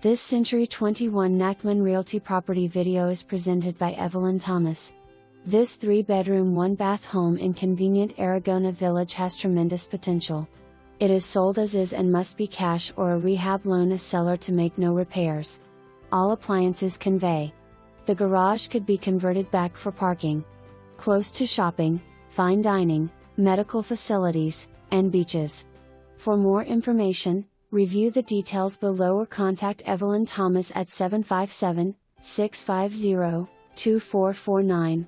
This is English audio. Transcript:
This Century 21 Nachman Realty property video is presented by Evelyn Thomas. This 3-bedroom 1-bath home in convenient Aragona Village has tremendous potential. It is sold as is and must be cash or a rehab loan, a seller to make no repairs. All appliances convey. The garage could be converted back for parking. Close to shopping, fine dining, medical facilities, and beaches. For more information, review the details below or contact Evelyn Thomas at 757-650-2449.